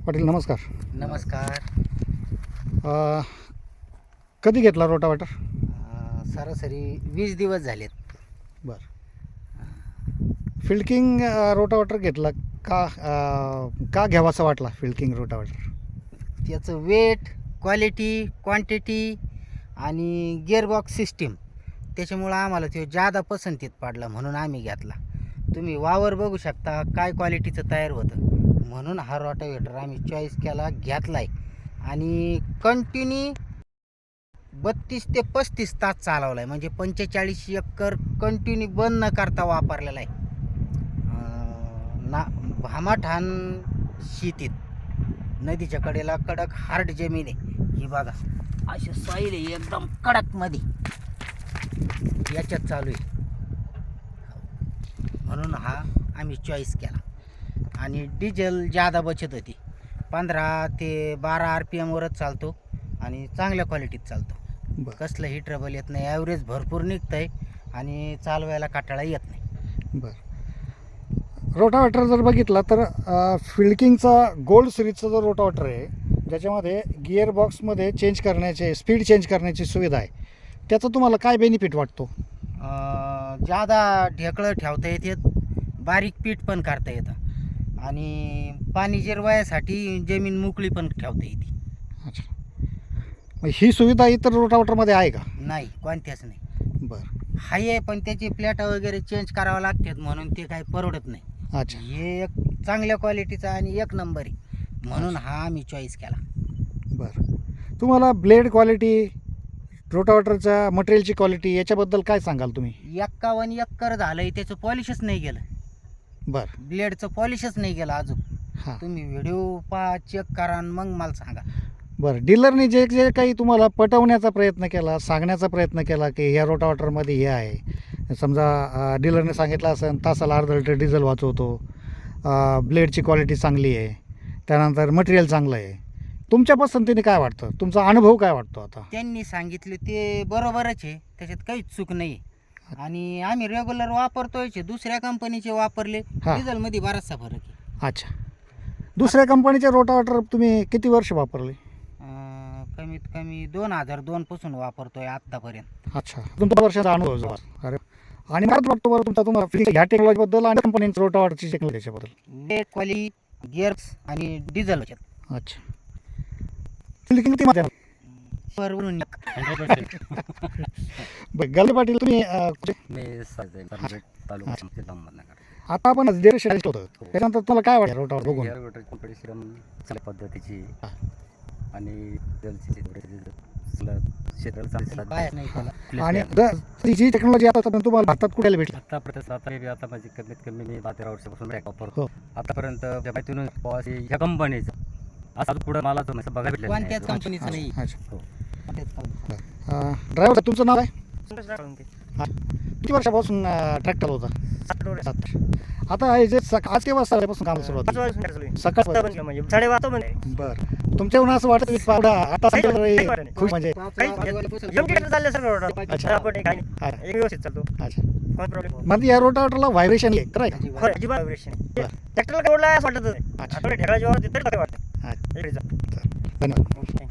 पाटील नमस्कार. नमस्कार. कधी घेतला रोटावेटर? सरासरी 20 दिवस झालेत. बरं. फिल्किंग रोटावेटर घेतला का घ्यावासा वाटला फिल्किंग रोटावेटर? त्याचं वेट, क्वालिटी, क्वांटिटी आणि गिअरबॉक्स सिस्टीम त्याच्यामुळं आम्हाला तो जादा पसंतीत पडला म्हणून आम्ही घेतला. तुम्ही वावर बघू शकता काय क्वालिटीचं तयार होतं, म्हणून हा रोटावेटर आम्ही चॉईस केला, घेतला आहे आणि कंटिन्यू 32 ते 35 तास चालवला आहे. म्हणजे 45 एकर कंटिन्यू बंद न करता वापरलेला आहे. भामाठाण शेतीत नदीच्या कडेला कडक हार्ड जमीन आहे. ही बघा अशी सॉईल आहे एकदम कडक मध्ये, याच्यात चालू आहे म्हणून हा आम्ही चॉईस केला. आणि डिझेल जादा बचत होती, 15 ते 12 RPM वरच चालतो आणि चांगल्या क्वालिटीत चालतो. कसलंही ट्रबल येत नाही, ॲव्हरेज भरपूर निघतं आहे आणि चालवायला काटाळा येत नाही. बरं. रोटावेटर जर बघितला तर फिल्किंगचा गोल्ड सिरीजचा जो रोटावेटर आहे ज्याच्यामध्ये गिअर बॉक्समध्ये चेंज करण्याचे स्पीड चेंज करण्याची सुविधा आहे, त्याचा तुम्हाला काय बेनिफिट वाटतो? जादा ढेकळं ठेवता येतात, बारीक पीठ पण करता येतं आणि पाणी जिरवायसाठी जमीन मोकळी पण ठेवता येते. अच्छा, मग ही सुविधा इतर रोटावेटरमध्ये आहे का? नाही, कोणत्याच नाही. बरं. हाय आहे पण त्याची प्लेटा वगैरे चेंज करावं लागतात म्हणून ते काही परवडत नाही. अच्छा. हे एक चांगल्या क्वालिटीचा आणि एक नंबर आहे म्हणून हा आम्ही चॉईस केला. बरं. तुम्हाला ब्लेड क्वालिटी, रोटावेटरच्या मटेरियलची क्वालिटी याच्याबद्दल काय सांगाल तुम्ही? 51 एकर झालं आहे, त्याचं पॉलिशच नाही गेलं. बरं. ब्लेडचं पॉलिशच नाही गेलं अजून. हां. तुम्ही व्हिडिओ पहा, चेक करा आणि मग मला सांगा. बरं. डीलरने जे जे काही तुम्हाला पटवण्याचा प्रयत्न केला, सांगण्याचा प्रयत्न केला की ह्या रोटावेटरमध्ये हे आहे, समजा डीलरने सांगितलं असेल तासाला अर्धा लिटर डिझेल वाचवतो, ब्लेडची क्वालिटी चांगली आहे, त्यानंतर मटेरियल चांगलं आहे, तुमच्या पसंतीने काय वाटतं? तुमचा अनुभव काय वाटतो आता? त्यांनी सांगितले ते बरोबरच आहे, त्याच्यात काहीच चूक नाही. आणि आम्ही रेग्युलर वापरतोय, दुसऱ्या कंपनीचे वापरले, हां. डिझेलमध्ये बराचसा फरक आहे. अच्छा. दुसऱ्या कंपनीचे रोटावेटर तुम्ही किती वर्ष वापरले? कमीत कमी 2002 पासून वापरतोय आत्तापर्यंत. अच्छा, तुमचा वर्षाचा अनुभव जवळ. अरे, आणि मला वाटतं बरं तुम्हाला ह्या टेक्नॉलॉजीबद्दल आणि कंपनीच्या रोटावेटरची टेक्नॉलॉजी त्याच्याबद्दल वेट, क्वालिटी, गिअर्स आणि डिझेल याच्यात. अच्छा. फिल्किंग किती मध्ये? वरून गल्ले पाटील तुम्ही आता आपण देश होतं त्याच्यानंतर तुम्हाला काय वाटतं रोटावेटर बघून? चांगल्या पद्धतीची आणि काय नाही त्याला. आणि जी टेक्नॉलॉजी आता तुम्हाला भारतात कुठे भेटली? आता माझी कमीत कमी मी 12-13 वर्षापासून बॅक हो. वापरतो. आतापर्यंत माहितीनं ह्या कंपनीचं असं पुढं मला तर बघायला भेटलं नाही. कोणत्याच कंपनीचं नाही. अच्छा. हो. कोणत्याच कंपनीचं. ड्रायव्हर तुमचं नाव आहे? म्हणजे हां. किती वर्षापासून ट्रॅक्टर होता? 7. आता हे जे आज केव्हा सकाळपासून काम सुरुवात सकाळ? बरं. तुमच्याकडून असं वाटतं की पावडा आता खूप म्हणजे व्यवस्थित चालतो. अच्छा. प्रॉब्लेम म्हणजे या रोटावेटरला व्हायब्रेशन आहे काय? अजिबात ट्रॅक्टरला काय ओढला असं वाटत अच्छा. ढेकळा जेव्हा तरी काय वाटतं. अच्छा. धन्यवाद.